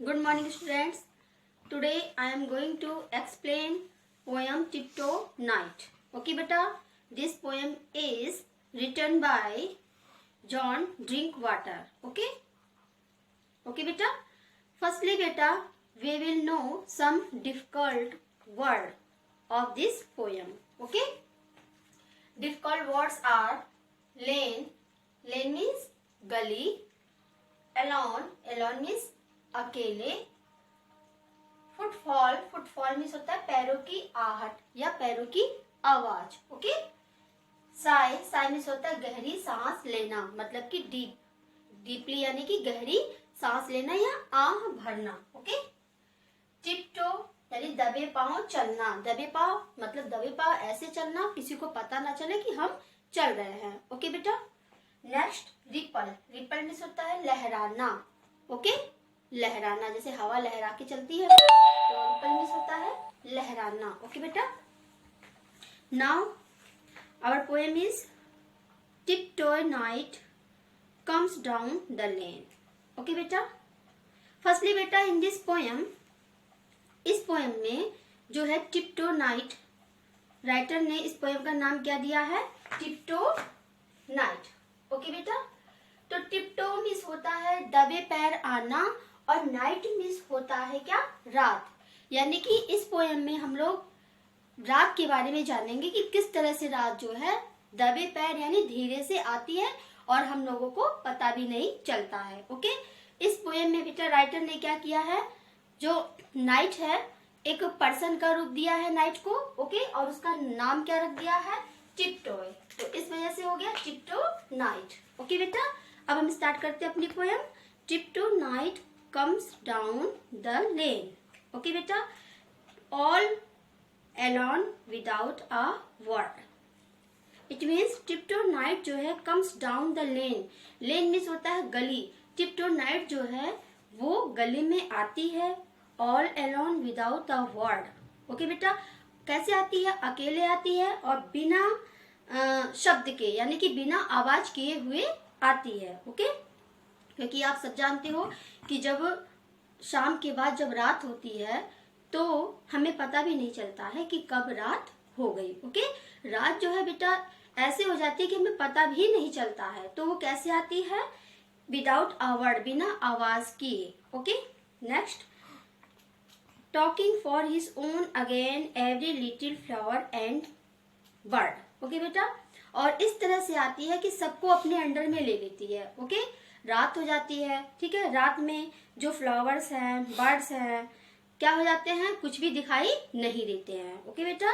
Good morning, students. Today I am going to explain poem Tiptoe Night. Okay, beta. This poem is written by John Drinkwater. Okay. Okay, beta. Firstly, beta, we will know some difficult word of this poem. Okay. Difficult words are lane. Lane means गली. Alone. Alone means अकेले. Footfall. Footfall means होता है पैरों की आहट या पैरों की आवाज. ओके. साय. साय मीन्स होता है गहरी सांस लेना, मतलब कि डीपली यानी कि गहरी सांस लेना या आह भरना. ओके. टिपटो यानी दबे पांव चलना. दबे पांव मतलब दबे पांव ऐसे चलना किसी को पता ना चले कि हम चल रहे हैं. ओके बेटा. Next ripple. रिपल मीन्स होता है लहराना. ओके. लहराना, जैसे हवा लहरा के चलती है तो रिपल मीन्स होता है लहराना. ओके बेटा. Now our poem is tiptoe night comes down the lane. Okay बेटा. फर्स्टली बेटा इन दिस पोएम, इस पोएम में जो है टिपटो नाइट, राइटर ने इस पोएम का नाम क्या दिया है? टिपटो नाइट. ओके बेटा. तो टिपटो मीन्स होता है दबे पैर आना और नाइट मीन्स होता है क्या? रात. यानी कि इस पोएम में हम लोग रात के बारे में जानेंगे कि किस तरह से रात जो है दबे पैर यानी धीरे से आती है और हम लोगों को पता भी नहीं चलता है. ओके. इस पोएम में बेटा राइटर ने क्या किया है, जो नाइट है एक पर्सन का रूप दिया है नाइट को. ओके. और उसका नाम क्या रख दिया है? टिपटोय. तो इस वजह से हो गया टिपटो नाइट. ओके बेटा. अब हम स्टार्ट करते हैं अपनी poem. Tiptoe night comes down the lane. Okay बेटा. All alone without a word. It means tiptoe night जो है comes down the lane. Lane means होता है गली. tiptoe night जो है वो गली में आती है all alone without a word. Okay बेटा. कैसे आती है? अकेले आती है और बिना शब्द के यानी कि बिना आवाज किए हुए आती है. ओके. क्योंकि आप सब जानते हो कि जब शाम के बाद जब रात होती है तो हमें पता भी नहीं चलता है कि कब रात हो गई. ओके. रात जो है बेटा ऐसे हो जाती है कि हमें पता भी नहीं चलता है. तो वो कैसे आती है? विदाउट अ वर्ड, बिना आवाज किए. Okay. Next. Talking for his own again every little flower and bird. Okay बेटा. और इस तरह से आती है कि सबको अपने अंडर में ले लेती है. ओके. रात हो जाती है. ठीक है. रात में जो फ्लावर्स हैं, बर्ड्स हैं, क्या हो जाते हैं? कुछ भी दिखाई नहीं देते हैं. ओके बेटा.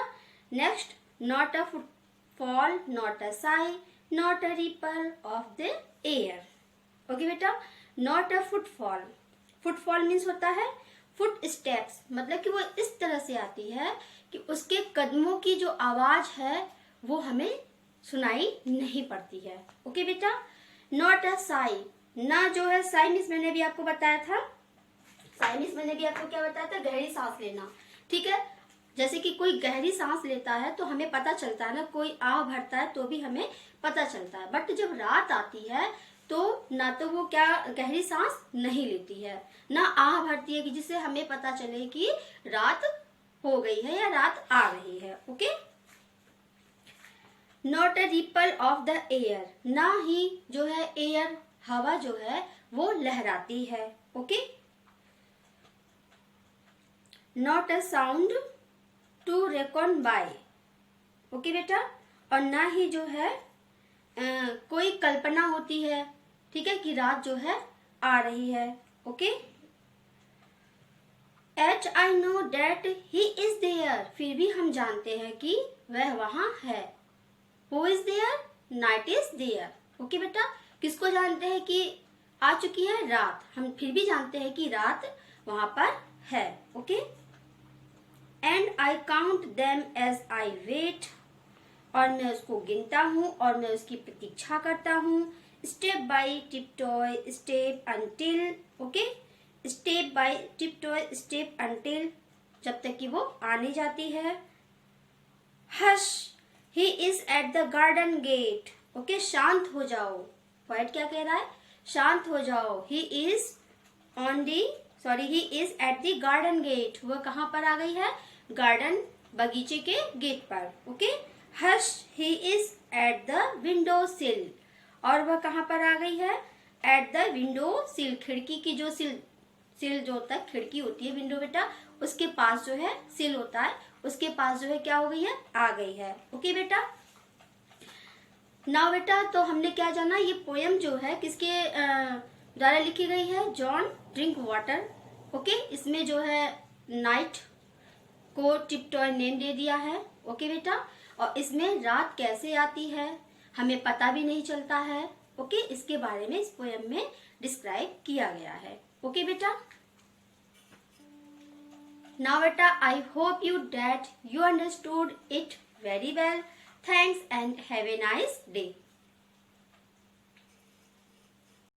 Next. Not a footfall, not a sigh, not a ripple of the air. Okay बेटा. Not a footfall. Footfall means होता है फुट स्टेप्स, मतलब कि वो इस तरह से आती है कि उसके कदमों की जो आवाज है वो हमें सुनाई नहीं पड़ती है. ओके बेटा. Not a Sai. ना जो है साई मीन्स मैंने भी आपको बताया था, साई मीन्स मैंने भी आपको क्या बताया था? गहरी सांस लेना. ठीक है. जैसे कि कोई गहरी सांस लेता है तो हमें पता चलता है ना, कोई आह भरता है तो भी हमें पता चलता है. बट जब रात आती है तो ना तो वो क्या गहरी सांस नहीं लेती है, ना आह भरती है कि जिससे हमें पता चले कि रात हो गई है या रात आ रही है. Okay. Not a ripple of the air. ना ही जो है एयर हवा जो है वो लहराती है. Okay. Not a sound to reckon by. Okay बेटा. और ना ही जो है कोई कल्पना होती है. ठीक है, कि रात जो है आ रही है. Okay. H I know that he is there. फिर भी हम जानते हैं कि वह वहां है. Who is there? Night is there. Okay बेटा. किसको जानते हैं कि आ चुकी है? रात. हम फिर भी जानते हैं कि रात वहां पर है. Okay. And I count them as I wait. और मैं उसको गिनता हूँ और मैं उसकी प्रतीक्षा करता हूँ. Step by tiptoe step until. Okay. Step by tiptoe step until, जब तक कि वो आने जाती है. Hush he is at the garden gate. Okay. शांत हो जाओ. पोएट क्या कह रहा है? शांत हो जाओ. He is on the sorry he is at the garden gate, वह कहाँ पर आ गई है, गार्डन बगीचे के गेट पर। Okay, Harsh he is at the window सिल, और वह कहाँ पर आ गई है, एट द विंडो सिल, खिड़की की जो सिल जो होता है, खिड़की होती है विंडो बेटा, उसके पास जो है सिल होता है, उसके पास जो है क्या हो गई है, आ गई है। ओके बेटा, नाउ बेटा तो हमने क्या जाना, ये पोयम जो है किसके द्वारा लिखी गई है, जॉन ड्रिंक वाटर। ओके, इसमें जो है नाइट को टिपटॉय नेम दे दिया है। ओके बेटा, और इसमें रात कैसे आती है हमें पता भी नहीं चलता है। ओके, इसके बारे में इस पोयम में डिस्क्राइब किया गया है। ओके बेटा, now beta I hope that you understood it very well. Thanks and have a nice day.